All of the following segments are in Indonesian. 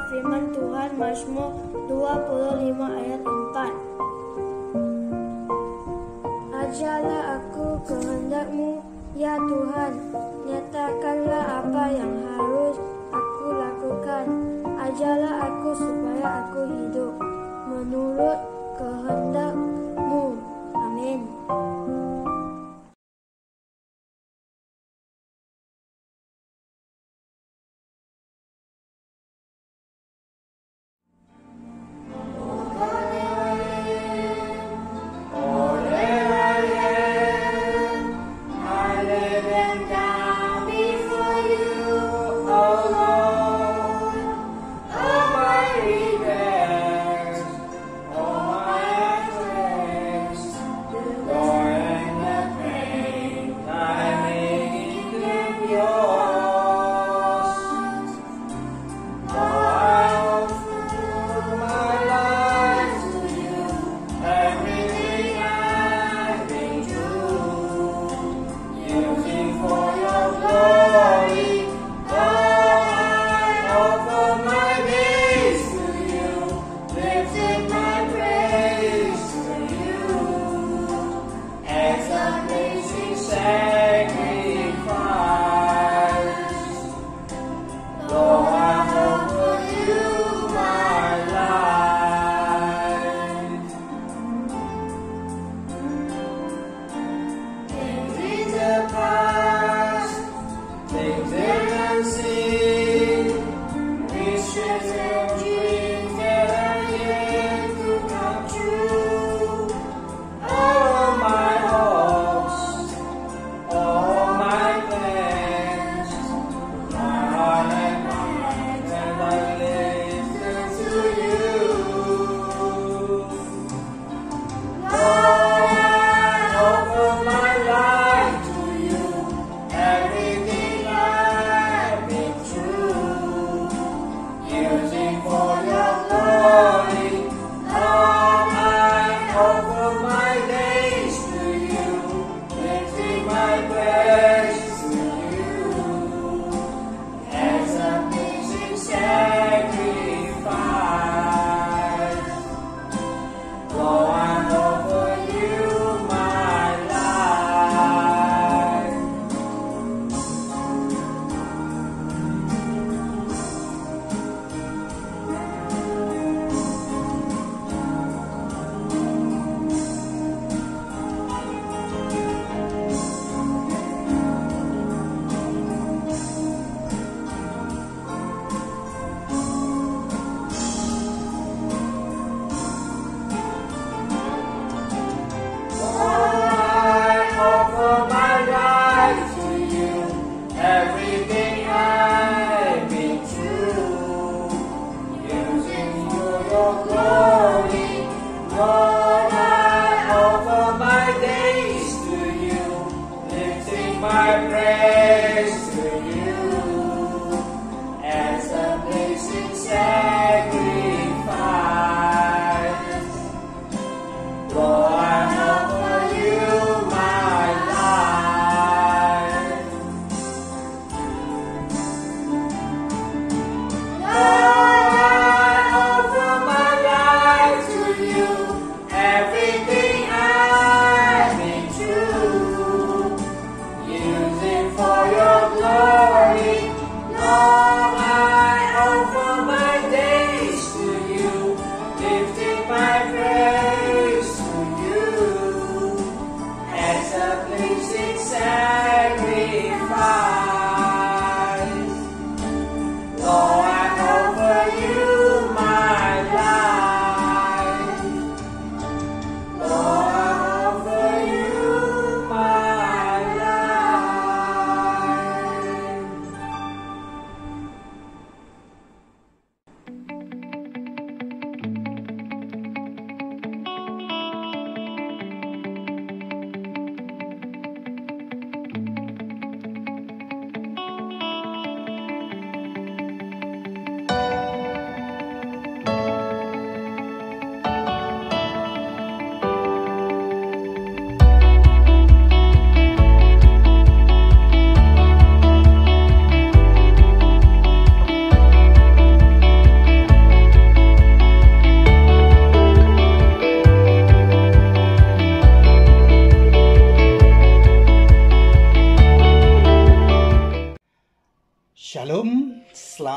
firman Tuhan Mazmur 25 ayat 4. Ajarlah aku kehendak-Mu, ya Tuhan, nyatakanlah apa yang harus aku lakukan. Ajarlah aku supaya aku hidup menurut kehendak-Mu. Amin. Oh, my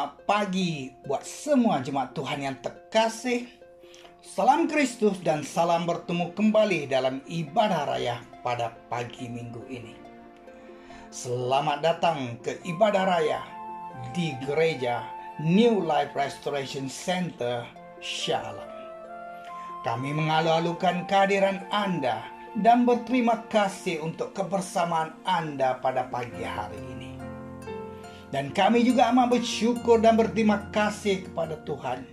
Selamat pagi buat semua jemaat Tuhan yang terkasih. Salam Kristus dan salam bertemu kembali dalam ibadah raya pada pagi minggu ini. Selamat datang ke ibadah raya di gereja New Life Restoration Center Shalom. Kami mengalu-alukan kehadiran Anda dan berterima kasih untuk kebersamaan Anda pada pagi hari ini. Dan kami juga amat bersyukur dan berterima kasih kepada Tuhan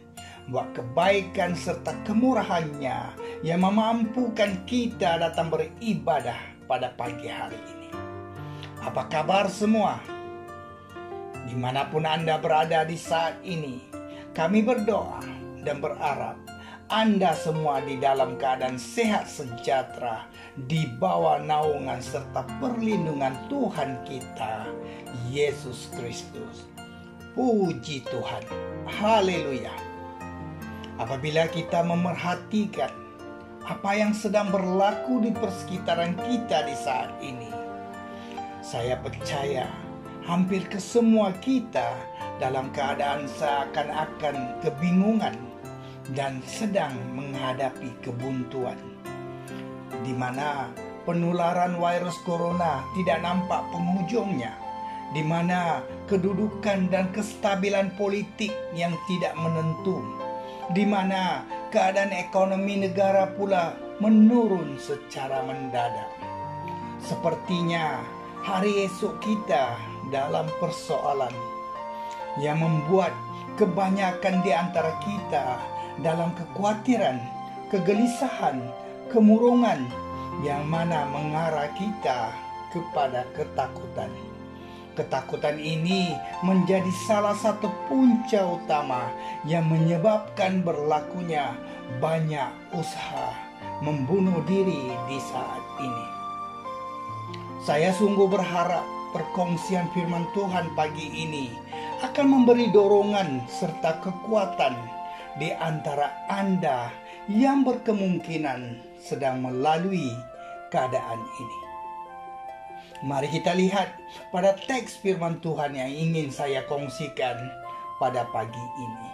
buat kebaikan serta kemurahan-Nya yang memampukan kita datang beribadah pada pagi hari ini. Apa kabar semua? Dimanapun Anda berada di saat ini, kami berdoa dan berharap Anda semua di dalam keadaan sehat sejahtera di bawah naungan serta perlindungan Tuhan kita, Yesus Kristus. Puji Tuhan. Haleluya. Apabila kita memerhatikan apa yang sedang berlaku di persekitaran kita di saat ini, saya percaya hampir kesemua kita dalam keadaan seakan-akan kebingungan dan sedang menghadapi kebuntuan, di mana penularan virus corona tidak nampak penghujungnya, di mana kedudukan dan kestabilan politik yang tidak menentu, di mana keadaan ekonomi negara pula menurun secara mendadak. Sepertinya hari esok kita dalam persoalan yang membuat kebanyakan di antara kita dalam kekhawatiran, kegelisahan, kemurungan yang mana mengarah kita kepada ketakutan. Ketakutan ini menjadi salah satu punca utama yang menyebabkan berlakunya banyak usaha membunuh diri di saat ini. Saya sungguh berharap perkongsian firman Tuhan pagi ini akan memberi dorongan serta kekuatan di antara Anda yang berkemungkinan sedang melalui keadaan ini. Mari kita lihat pada teks firman Tuhan yang ingin saya kongsikan pada pagi ini,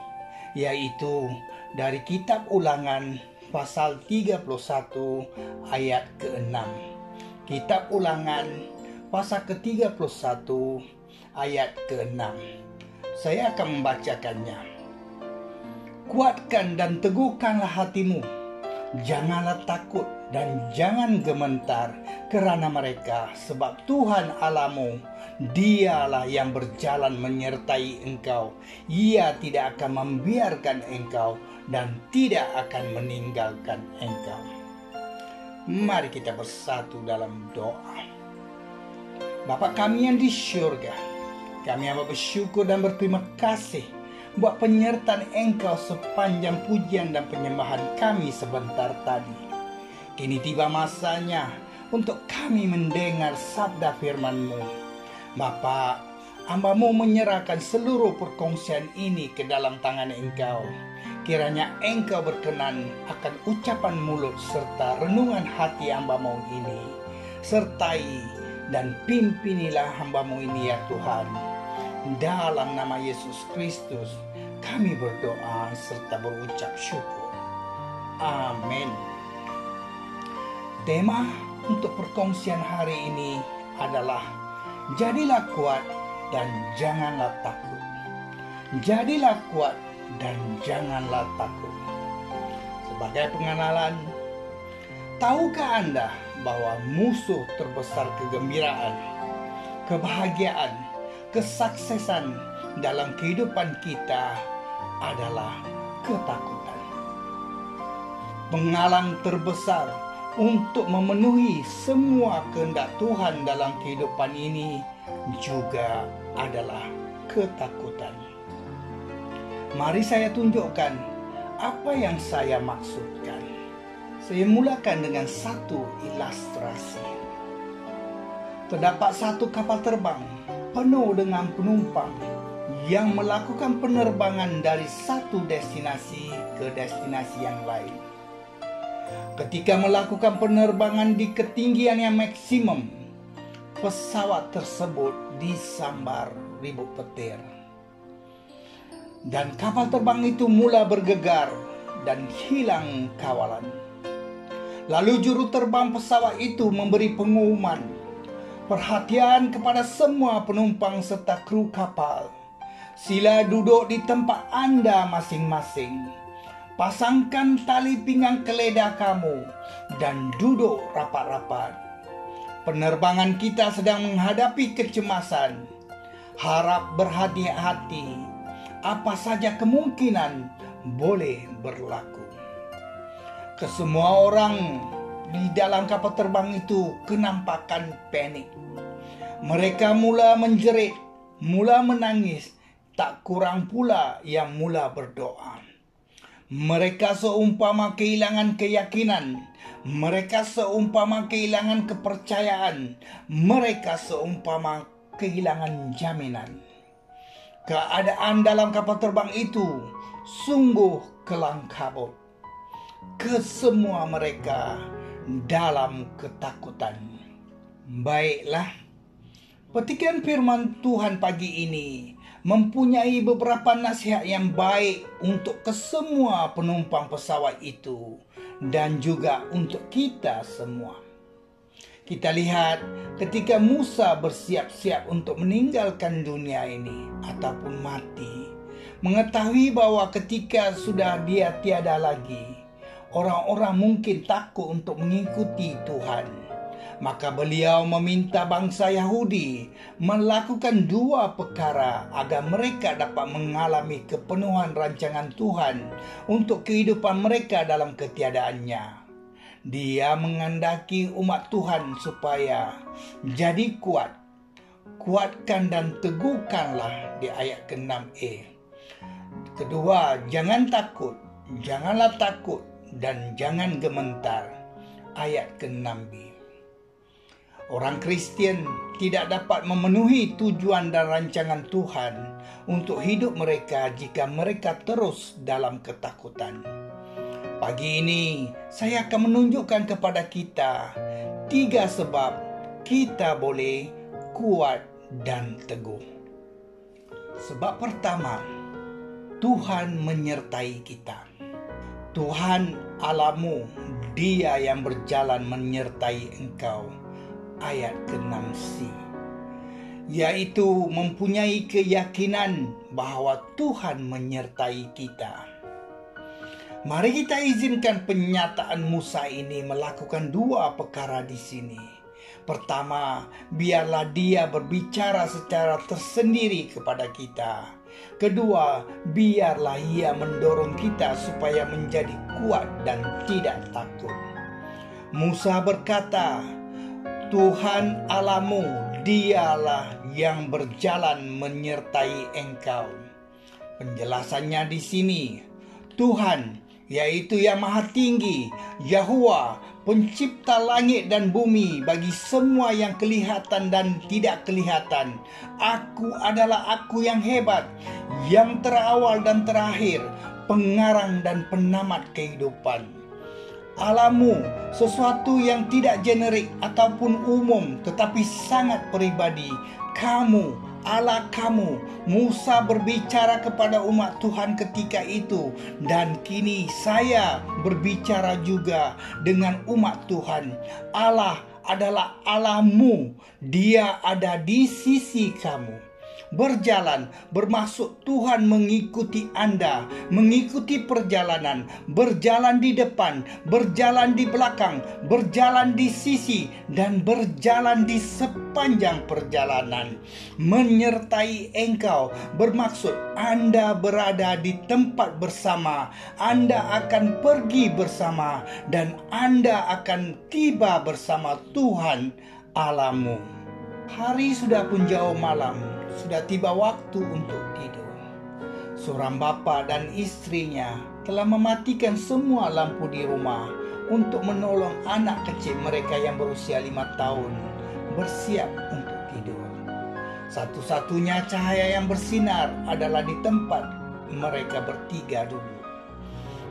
yaitu dari kitab Ulangan pasal 31 ayat ke-6. Kitab Ulangan pasal ke-31 ayat ke-6. Saya akan membacakannya. Kuatkan dan teguhkanlah hatimu, janganlah takut dan jangan gemetar kerana mereka, sebab Tuhan Allahmu, Dialah yang berjalan menyertai engkau. Ia tidak akan membiarkan engkau dan tidak akan meninggalkan engkau. Mari kita bersatu dalam doa. Bapa kami yang di syurga, kami amat bersyukur dan berterima kasih buat penyertaan engkau sepanjang pujian dan penyembahan kami sebentar tadi. Kini tiba masanya untuk kami mendengar sabda firman-Mu. Bapa, hamba-Mu menyerahkan seluruh perkongsian ini ke dalam tangan engkau. Kiranya engkau berkenan akan ucapan mulut serta renungan hati hamba-Mu ini. Sertai dan pimpinilah hamba-Mu ini ya Tuhan. Dalam nama Yesus Kristus kami berdoa serta berucap syukur. Amin. Tema untuk perkongsian hari ini adalah jadilah kuat dan janganlah takut. Jadilah kuat dan janganlah takut. Sebagai pengenalan, tahukah Anda bahwa musuh terbesar kegembiraan, kebahagiaan, kesuksesan dalam kehidupan kita adalah ketakutan. Penghalang terbesar untuk memenuhi semua kehendak Tuhan dalam kehidupan ini juga adalah ketakutan. Mari saya tunjukkan apa yang saya maksudkan. Saya mulakan dengan satu ilustrasi. Terdapat satu kapal terbang penuh dengan penumpang yang melakukan penerbangan dari satu destinasi ke destinasi yang lain. Ketika melakukan penerbangan di ketinggian yang maksimum, pesawat tersebut disambar ribut petir. Dan kapal terbang itu mula bergegar dan hilang kawalan. Lalu juru terbang pesawat itu memberi pengumuman, "Perhatian kepada semua penumpang serta kru kapal. Sila duduk di tempat Anda masing-masing. Pasangkan tali pinggang keledar kamu dan duduk rapat-rapat. Penerbangan kita sedang menghadapi kecemasan. Harap berhati-hati. Apa saja kemungkinan boleh berlaku." Kesemua orang di dalam kapal terbang itu kenampakan panik. Mereka mula menjerit, mula menangis, tak kurang pula yang mula berdoa. Mereka seumpama kehilangan keyakinan, mereka seumpama kehilangan kepercayaan, mereka seumpama kehilangan jaminan. Keadaan dalam kapal terbang itu sungguh kelam kabut. Kesemua mereka dalam ketakutan. Baiklah, petikan firman Tuhan pagi ini mempunyai beberapa nasihat yang baik untuk kesemua penumpang pesawat itu dan juga untuk kita semua. Kita lihat ketika Musa bersiap-siap untuk meninggalkan dunia ini ataupun mati, mengetahui bahwa ketika sudah dia tiada lagi, orang-orang mungkin takut untuk mengikuti Tuhan. Maka beliau meminta bangsa Yahudi melakukan dua perkara agar mereka dapat mengalami kepenuhan rancangan Tuhan untuk kehidupan mereka dalam ketiadaannya. Dia menghendaki umat Tuhan supaya jadi kuat. Kuatkan dan teguhkanlah di ayat ke-6a. Kedua, jangan takut, janganlah takut dan jangan gemetar. Ayat ke-6b. Orang Kristen tidak dapat memenuhi tujuan dan rancangan Tuhan untuk hidup mereka jika mereka terus dalam ketakutan. Pagi ini saya akan menunjukkan kepada kita 3 sebab kita boleh kuat dan teguh. Sebab pertama, Tuhan menyertai kita. Tuhan Allahmu, Dia yang berjalan menyertai engkau. Ayat ke-6c, yaitu mempunyai keyakinan bahwa Tuhan menyertai kita. Mari kita izinkan penyataan Musa ini melakukan 2 perkara di sini. Pertama, biarlah dia berbicara secara tersendiri kepada kita. Kedua, biarlah ia mendorong kita supaya menjadi kuat dan tidak takut. Musa berkata, Tuhan Allahmu, Dialah yang berjalan menyertai engkau. Penjelasannya di sini, Tuhan, yaitu yang Maha Tinggi, Yahuwah, pencipta langit dan bumi bagi semua yang kelihatan dan tidak kelihatan. Aku adalah Aku yang hebat, yang terawal dan terakhir, pengarang dan penamat kehidupan. Allahmu, sesuatu yang tidak generik ataupun umum tetapi sangat pribadi. Kamu, Allah kamu. Musa berbicara kepada umat Tuhan ketika itu, dan kini saya berbicara juga dengan umat Tuhan. Allah adalah Allahmu. Dia ada di sisi kamu. Berjalan bermaksud Tuhan mengikuti Anda, mengikuti perjalanan, berjalan di depan, berjalan di belakang, berjalan di sisi, dan berjalan di sepanjang perjalanan. Menyertai engkau bermaksud Anda berada di tempat bersama, Anda akan pergi bersama, dan Anda akan tiba bersama Tuhan Allahmu. Hari sudah pun jauh malam, sudah tiba waktu untuk tidur. Seorang bapa dan istrinya telah mematikan semua lampu di rumah untuk menolong anak kecil mereka yang berusia 5 tahun bersiap untuk tidur. Satu-satunya cahaya yang bersinar adalah di tempat mereka bertiga duduk.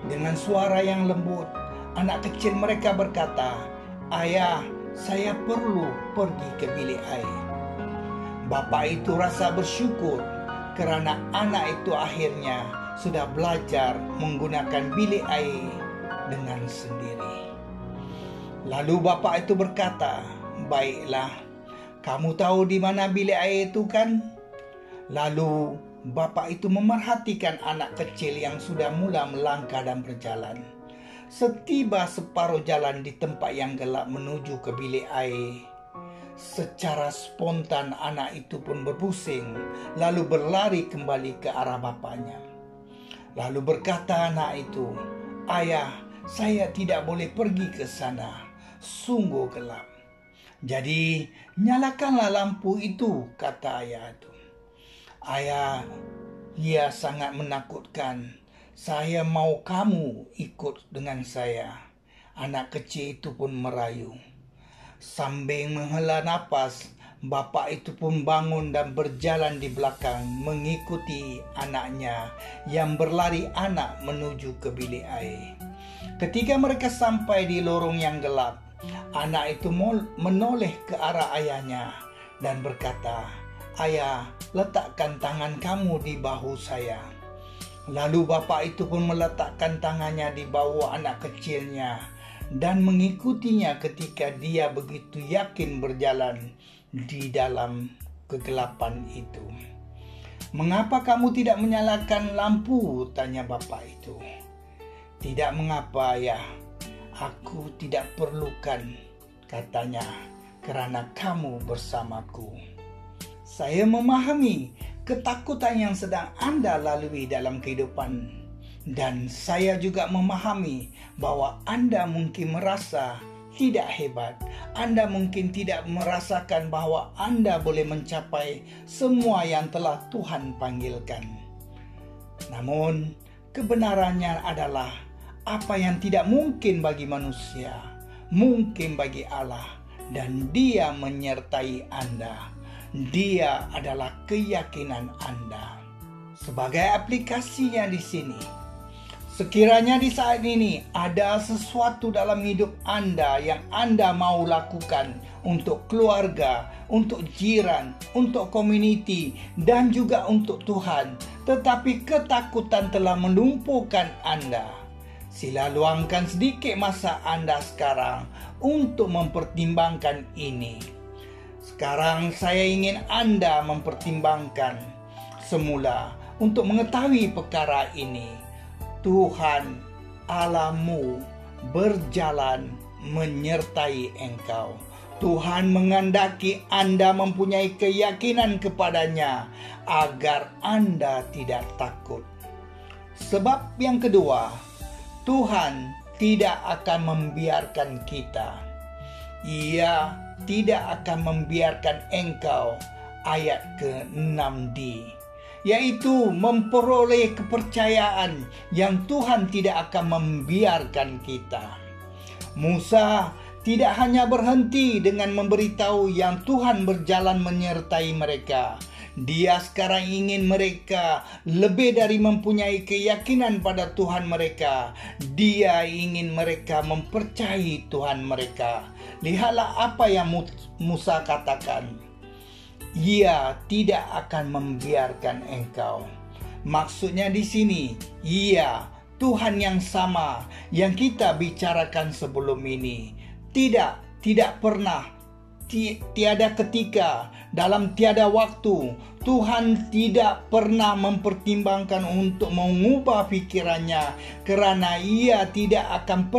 Dengan suara yang lembut, anak kecil mereka berkata, "Ayah, saya perlu pergi ke bilik air." Bapa itu rasa bersyukur karena anak itu akhirnya sudah belajar menggunakan bilik air dengan sendiri. Lalu bapak itu berkata, "Baiklah, kamu tahu di mana bilik air itu kan?" Lalu bapak itu memerhatikan anak kecil yang sudah mula melangkah dan berjalan. Setiba separuh jalan di tempat yang gelap menuju ke bilik air, secara spontan anak itu pun berpusing, lalu berlari kembali ke arah bapaknya. Lalu berkata anak itu, "Ayah, saya tidak boleh pergi ke sana, sungguh gelap." "Jadi nyalakanlah lampu itu," kata ayah itu. "Ayah, ia sangat menakutkan. Saya mau kamu ikut dengan saya." Anak kecil itu pun merayu. Sambil menghela napas, bapak itu pun bangun dan berjalan di belakang mengikuti anaknya yang berlari anak menuju ke bilik air. Ketika mereka sampai di lorong yang gelap, anak itu menoleh ke arah ayahnya dan berkata, "Ayah, letakkan tangan kamu di bahu saya." Lalu bapak itu pun meletakkan tangannya di bahu anak kecilnya dan mengikutinya ketika dia begitu yakin berjalan di dalam kegelapan itu. "Mengapa kamu tidak menyalakan lampu?" tanya bapak itu. "Tidak mengapa, ayah. Aku tidak perlukan," katanya, "karena kamu bersamaku." Saya memahami ketakutan yang sedang Anda lalui dalam kehidupan, dan saya juga memahami bahwa Anda mungkin merasa tidak hebat. Anda mungkin tidak merasakan bahwa Anda boleh mencapai semua yang telah Tuhan panggilkan. Namun, kebenarannya adalah apa yang tidak mungkin bagi manusia, mungkin bagi Allah, dan Dia menyertai Anda. Dia adalah keyakinan Anda. Sebagai aplikasinya di sini, sekiranya di saat ini ada sesuatu dalam hidup Anda yang Anda mau lakukan untuk keluarga, untuk jiran, untuk community, dan juga untuk Tuhan, tetapi ketakutan telah melumpuhkan Anda, sila luangkan sedikit masa Anda sekarang untuk mempertimbangkan ini. Sekarang saya ingin Anda mempertimbangkan semula untuk mengetahui perkara ini. Tuhan Allahmu berjalan menyertai engkau. Tuhan menghendaki Anda mempunyai keyakinan kepadanya agar Anda tidak takut. Sebab yang kedua, Tuhan tidak akan membiarkan kita. Ia tidak akan membiarkan engkau, ayat ke-6d, yaitu memperoleh kepercayaan yang Tuhan tidak akan membiarkan kita. Musa tidak hanya berhenti dengan memberitahu yang Tuhan berjalan menyertai mereka. Dia sekarang ingin mereka lebih dari mempunyai keyakinan pada Tuhan mereka. Dia ingin mereka mempercayai Tuhan mereka. Lihatlah apa yang Musa katakan. Ia tidak akan membiarkan engkau. Maksudnya di sini, Ia, Tuhan yang sama yang kita bicarakan sebelum ini. Tidak pernah, tiada ketika, dalam tiada waktu, Tuhan tidak pernah mempertimbangkan untuk mengubah pikirannya, kerana Ia tidak akan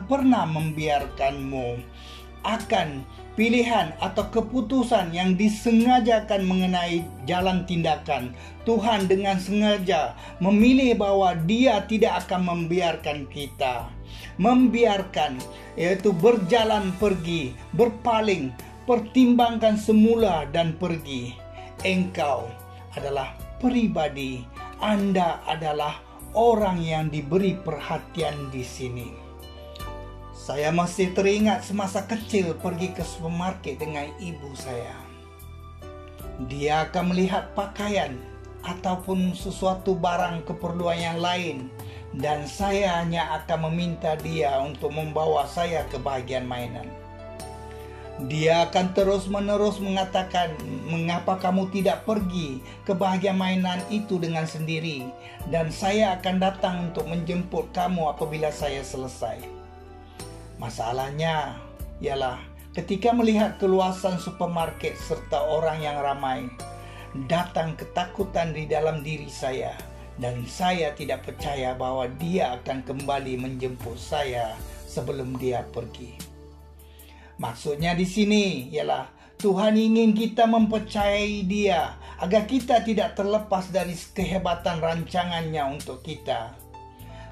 pernah membiarkanmu. Akan pilihan atau keputusan yang disengajakan mengenai jalan tindakan, Tuhan dengan sengaja memilih bahwa Dia tidak akan membiarkan kita. Membiarkan, yaitu berjalan pergi, berpaling, pertimbangkan semula dan pergi. Engkau adalah pribadi, Anda adalah orang yang diberi perhatian di sini. Saya masih teringat semasa kecil pergi ke supermarket dengan ibu saya. Dia akan melihat pakaian ataupun sesuatu barang keperluan yang lain, dan saya hanya akan meminta dia untuk membawa saya ke bahagian mainan. Dia akan terus-menerus mengatakan, "Mengapa kamu tidak pergi ke bahagian mainan itu dengan sendiri? Dan saya akan datang untuk menjemput kamu apabila saya selesai." Masalahnya ialah ketika melihat keluasan supermarket serta orang yang ramai, datang ketakutan di dalam diri saya, dan saya tidak percaya bahwa dia akan kembali menjemput saya sebelum dia pergi. Maksudnya di sini ialah Tuhan ingin kita mempercayai Dia agar kita tidak terlepas dari kehebatan rancangannya untuk kita.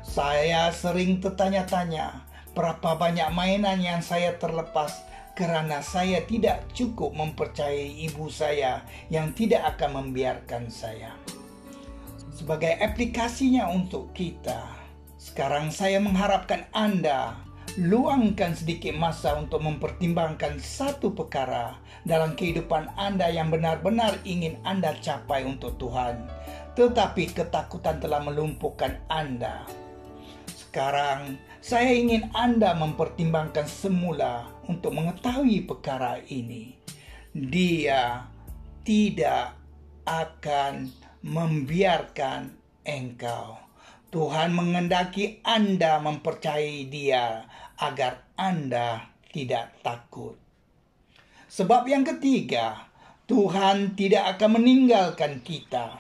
Saya sering tertanya-tanya, berapa banyak mainan yang saya terlepas karena saya tidak cukup mempercayai ibu saya yang tidak akan membiarkan saya. Sebagai aplikasinya untuk kita, sekarang saya mengharapkan Anda luangkan sedikit masa untuk mempertimbangkan satu perkara dalam kehidupan Anda yang benar-benar ingin Anda capai untuk Tuhan, tetapi ketakutan telah melumpuhkan Anda. Sekarang, saya ingin Anda mempertimbangkan semula untuk mengetahui perkara ini. Dia tidak akan membiarkan engkau. Tuhan menghendaki Anda mempercayai Dia agar Anda tidak takut. Sebab yang ketiga, Tuhan tidak akan meninggalkan kita.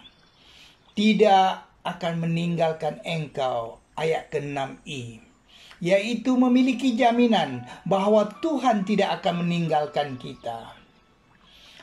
Tidak akan meninggalkan engkau. Ayat ke-6i, yaitu memiliki jaminan bahwa Tuhan tidak akan meninggalkan kita.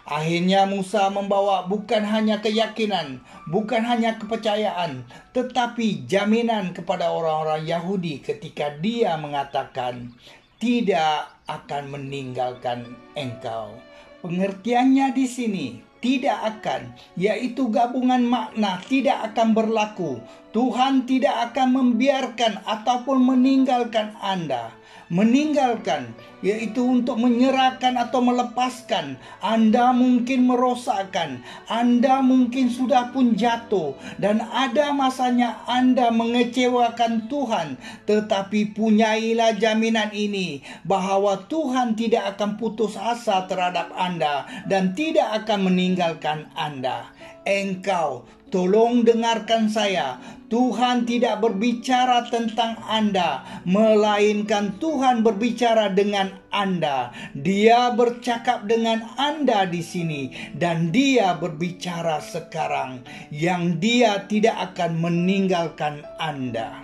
Akhirnya Musa membawa bukan hanya keyakinan, bukan hanya kepercayaan, tetapi jaminan kepada orang-orang Yahudi ketika dia mengatakan, "Tidak akan meninggalkan engkau." Pengertiannya di sini, tidak akan, yaitu gabungan makna tidak akan berlaku. Tuhan tidak akan membiarkan ataupun meninggalkan Anda. Meninggalkan, yaitu untuk menyerahkan atau melepaskan. Anda mungkin merosakkan, Anda mungkin sudah pun jatuh, dan ada masanya Anda mengecewakan Tuhan. Tetapi punyailah jaminan ini, bahwa Tuhan tidak akan putus asa terhadap Anda, dan tidak akan meninggalkan Anda. Engkau, tolong dengarkan saya. Tuhan tidak berbicara tentang Anda, melainkan Tuhan berbicara dengan Anda. Dia bercakap dengan Anda di sini, dan Dia berbicara sekarang yang Dia tidak akan meninggalkan Anda.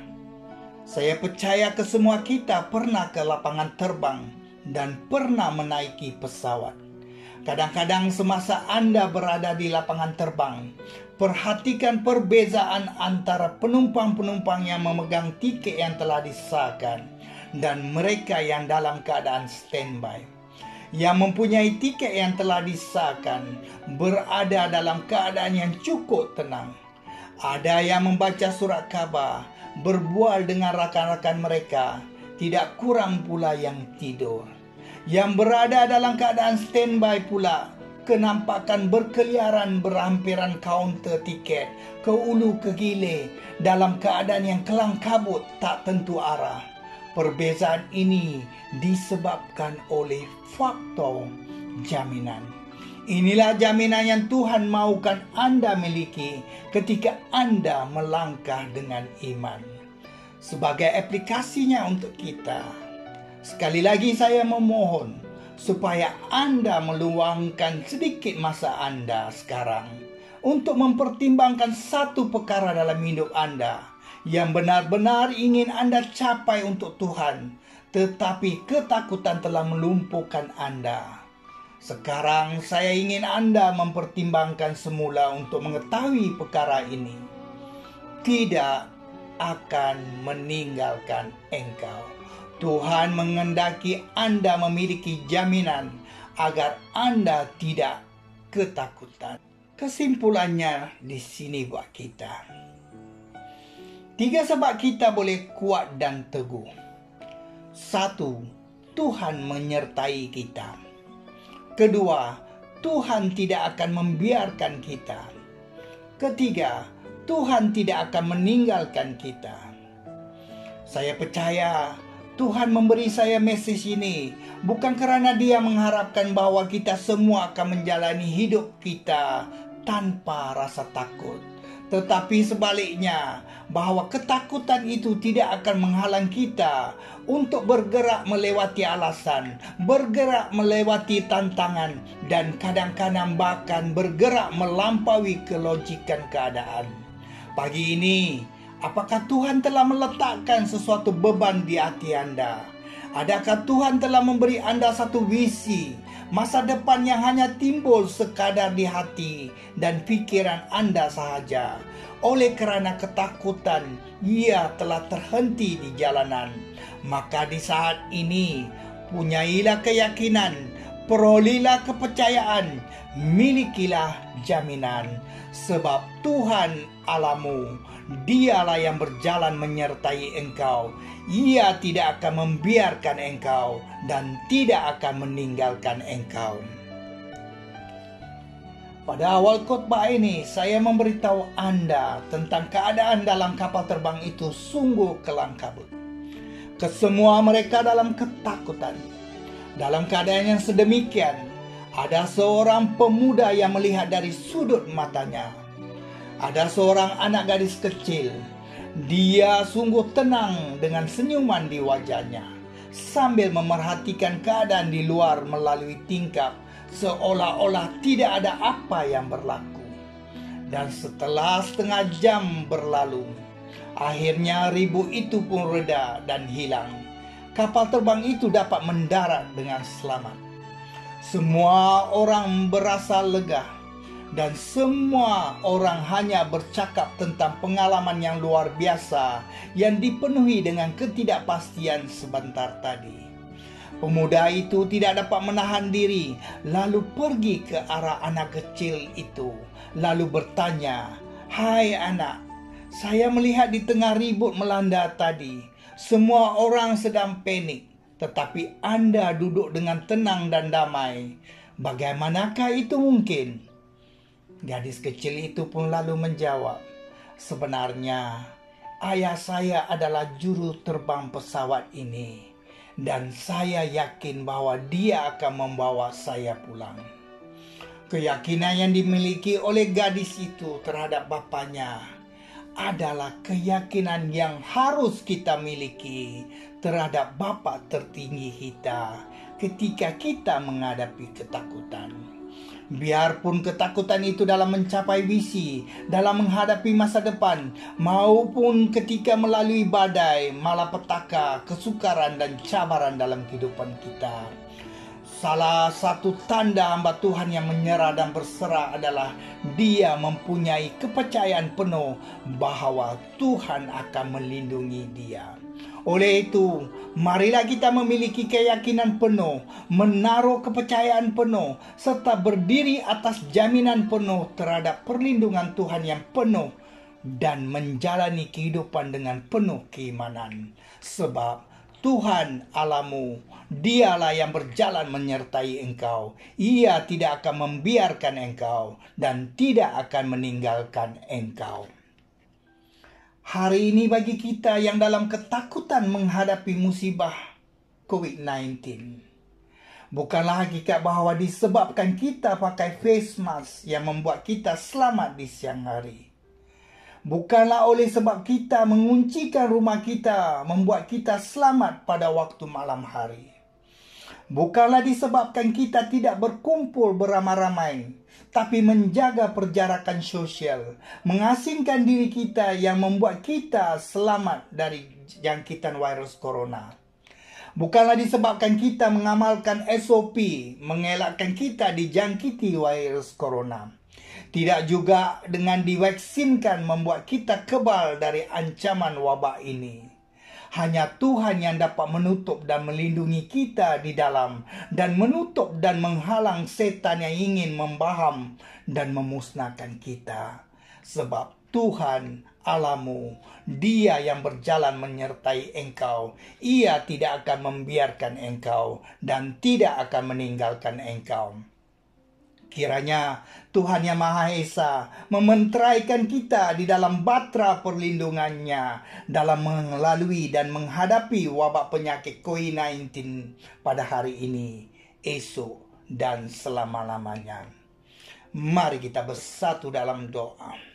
Saya percaya kesemua kita pernah ke lapangan terbang dan pernah menaiki pesawat. Kadang-kadang semasa Anda berada di lapangan terbang, perhatikan perbezaan antara penumpang-penumpang yang memegang tiket yang telah disahkan dan mereka yang dalam keadaan standby. Yang mempunyai tiket yang telah disahkan berada dalam keadaan yang cukup tenang. Ada yang membaca surat khabar, berbual dengan rakan-rakan mereka, tidak kurang pula yang tidur. Yang berada dalam keadaan standby pula kenampakan berkeliaran berhampiran kaunter tiket ke ulu ke hilir dalam keadaan yang kelang kabut tak tentu arah. Perbezaan ini disebabkan oleh faktor jaminan. Inilah jaminan yang Tuhan mahukan Anda miliki ketika Anda melangkah dengan iman. Sebagai aplikasinya untuk kita, sekali lagi saya memohon supaya Anda meluangkan sedikit masa Anda sekarang untuk mempertimbangkan satu perkara dalam hidup Anda yang benar-benar ingin Anda capai untuk Tuhan, tetapi ketakutan telah melumpuhkan Anda. Sekarang saya ingin Anda mempertimbangkan semula untuk mengetahui perkara ini. Tidak akan meninggalkan engkau. Tuhan menghendaki Anda memiliki jaminan agar Anda tidak ketakutan. Kesimpulannya di sini buat kita. 3 sebab kita boleh kuat dan teguh. 1. Tuhan menyertai kita. 2. Tuhan tidak akan membiarkan kita. 3. Tuhan tidak akan meninggalkan kita. Saya percaya Tuhan memberi saya message ini bukan karena Dia mengharapkan bahwa kita semua akan menjalani hidup kita tanpa rasa takut, tetapi sebaliknya, bahwa ketakutan itu tidak akan menghalang kita untuk bergerak melewati alasan, bergerak melewati tantangan, dan kadang-kadang bahkan bergerak melampaui kelogikan keadaan. Pagi ini, apakah Tuhan telah meletakkan sesuatu beban di hati Anda? Adakah Tuhan telah memberi Anda satu visi masa depan yang hanya timbul sekadar di hati dan pikiran Anda sahaja? Oleh kerana ketakutan, ia telah terhenti di jalanan. Maka di saat ini, punyailah keyakinan, perolehlah kepercayaan, milikilah jaminan. Sebab Tuhan Allahmu, Dialah yang berjalan menyertai engkau. Ia tidak akan membiarkan engkau dan tidak akan meninggalkan engkau. Pada awal khotbah ini, saya memberitahu Anda tentang keadaan dalam kapal terbang itu sungguh kelam kabut. Kesemua mereka dalam ketakutan. Dalam keadaan yang sedemikian, ada seorang pemuda yang melihat dari sudut matanya. Ada seorang anak gadis kecil. Dia sungguh tenang dengan senyuman di wajahnya, sambil memerhatikan keadaan di luar melalui tingkap, seolah-olah tidak ada apa yang berlaku. Dan setelah setengah jam berlalu, akhirnya ribu itu pun reda dan hilang. Kapal terbang itu dapat mendarat dengan selamat. Semua orang berasa lega, dan semua orang hanya bercakap tentang pengalaman yang luar biasa yang dipenuhi dengan ketidakpastian sebentar tadi. Pemuda itu tidak dapat menahan diri, lalu pergi ke arah anak kecil itu, lalu bertanya, "Hai anak, saya melihat di tengah ribut melanda tadi, semua orang sedang panik, tetapi Anda duduk dengan tenang dan damai. Bagaimanakah itu mungkin?" Gadis kecil itu pun lalu menjawab, "Sebenarnya ayah saya adalah juru terbang pesawat ini, dan saya yakin bahwa dia akan membawa saya pulang." Keyakinan yang dimiliki oleh gadis itu terhadap bapaknya adalah keyakinan yang harus kita miliki terhadap Bapa tertinggi kita ketika kita menghadapi ketakutan. Biarpun ketakutan itu dalam mencapai visi, dalam menghadapi masa depan, maupun ketika melalui badai, malapetaka, kesukaran dan cabaran dalam kehidupan kita. Salah satu tanda hamba Tuhan yang menyerah dan berserah adalah dia mempunyai kepercayaan penuh bahwa Tuhan akan melindungi dia. Oleh itu, marilah kita memiliki keyakinan penuh, menaruh kepercayaan penuh, serta berdiri atas jaminan penuh terhadap perlindungan Tuhan yang penuh dan menjalani kehidupan dengan penuh keimanan. Sebab Tuhan Allahmu, Dialah yang berjalan menyertai engkau. Ia tidak akan membiarkan engkau dan tidak akan meninggalkan engkau. Hari ini bagi kita yang dalam ketakutan menghadapi musibah COVID-19, bukanlah hakikat bahwa disebabkan kita pakai face mask yang membuat kita selamat di siang hari. Bukanlah oleh sebab kita menguncikan rumah kita membuat kita selamat pada waktu malam hari. Bukanlah disebabkan kita tidak berkumpul beramai-ramai, tapi menjaga perjarakan sosial, mengasingkan diri kita yang membuat kita selamat dari jangkitan virus corona. Bukanlah disebabkan kita mengamalkan SOP, mengelakkan kita dijangkiti virus corona. Tidak juga dengan divaksinkan membuat kita kebal dari ancaman wabak ini. Hanya Tuhan yang dapat menutup dan melindungi kita di dalam, dan menutup dan menghalang setan yang ingin membaham dan memusnahkan kita. Sebab Tuhan Allahmu, Dia yang berjalan menyertai engkau. Ia tidak akan membiarkan engkau dan tidak akan meninggalkan engkau. Kiranya Tuhan Yang Maha Esa mementeraikan kita di dalam batra perlindungannya dalam melalui dan menghadapi wabak penyakit COVID-19 pada hari ini, esok, dan selama-lamanya. Mari kita bersatu dalam doa.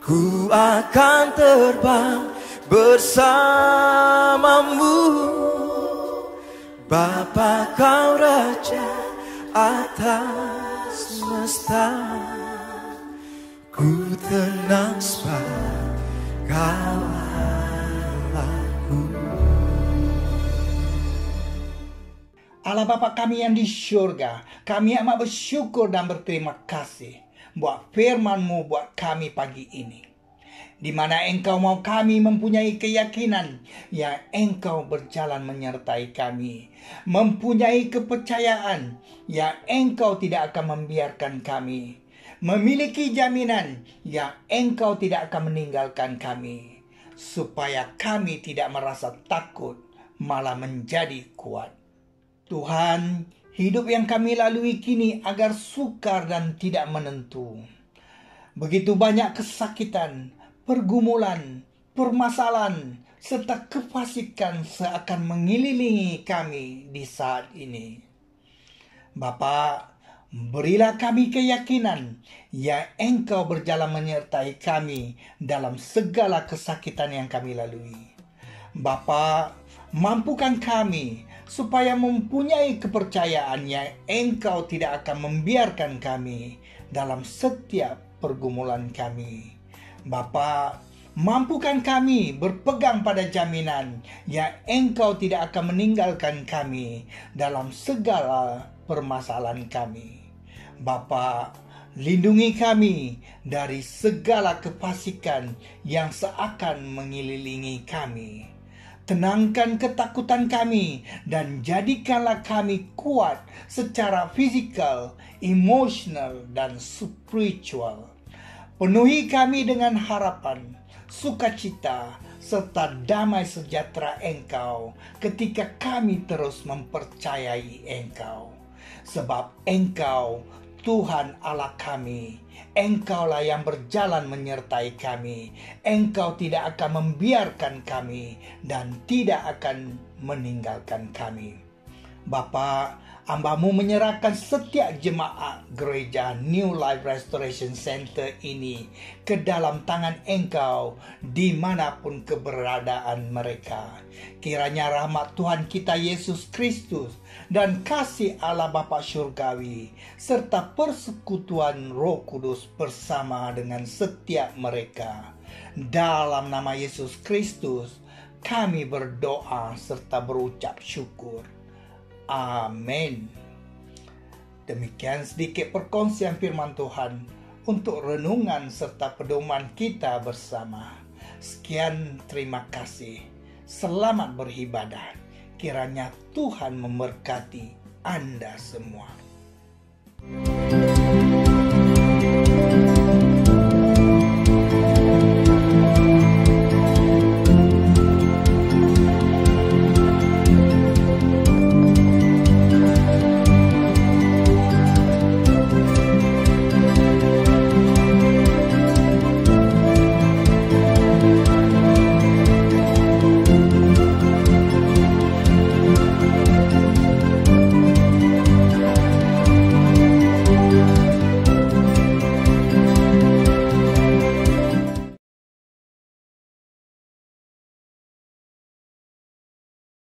Ku akan terbang bersamamu, Bapa Kau Raja atas semesta. Ku tenang sebab Kau Allahku. Allah Bapa kami yang di syurga, kami amat bersyukur dan berterima kasih buat firman-Mu buat kami pagi ini, di mana Engkau mau kami mempunyai keyakinan yang Engkau berjalan menyertai kami, mempunyai kepercayaan yang Engkau tidak akan membiarkan kami, memiliki jaminan yang Engkau tidak akan meninggalkan kami, supaya kami tidak merasa takut, malah menjadi kuat. Tuhan, hidup yang kami lalui kini agar sukar dan tidak menentu. Begitu banyak kesakitan, pergumulan, permasalahan, serta kefasikan seakan mengelilingi kami di saat ini. Bapa, berilah kami keyakinan yang Engkau berjalan menyertai kami dalam segala kesakitan yang kami lalui. Bapa, mampukan kami supaya mempunyai kepercayaan yang Engkau tidak akan membiarkan kami dalam setiap pergumulan kami. Bapa, mampukan kami berpegang pada jaminan yang Engkau tidak akan meninggalkan kami dalam segala permasalahan kami. Bapa, lindungi kami dari segala kefasikan yang seakan mengelilingi kami. Tenangkan ketakutan kami dan jadikanlah kami kuat secara fisikal, emosional, dan spiritual. Penuhi kami dengan harapan, sukacita, serta damai sejahtera Engkau ketika kami terus mempercayai Engkau. Sebab Engkau, Tuhan Allah kami, Engkaulah yang berjalan menyertai kami. Engkau tidak akan membiarkan kami dan tidak akan meninggalkan kami. Bapa, hamba-Mu menyerahkan setiap jemaat gereja New Life Restoration Center ini ke dalam tangan Engkau dimanapun keberadaan mereka. Kiranya rahmat Tuhan kita Yesus Kristus dan kasih Allah Bapa Surgawi serta persekutuan Roh Kudus bersama dengan setiap mereka. Dalam nama Yesus Kristus kami berdoa serta berucap syukur. Amin. Demikian sedikit perkongsian firman Tuhan untuk renungan serta pedoman kita bersama. Sekian, terima kasih. Selamat beribadah. Kiranya Tuhan memberkati Anda semua.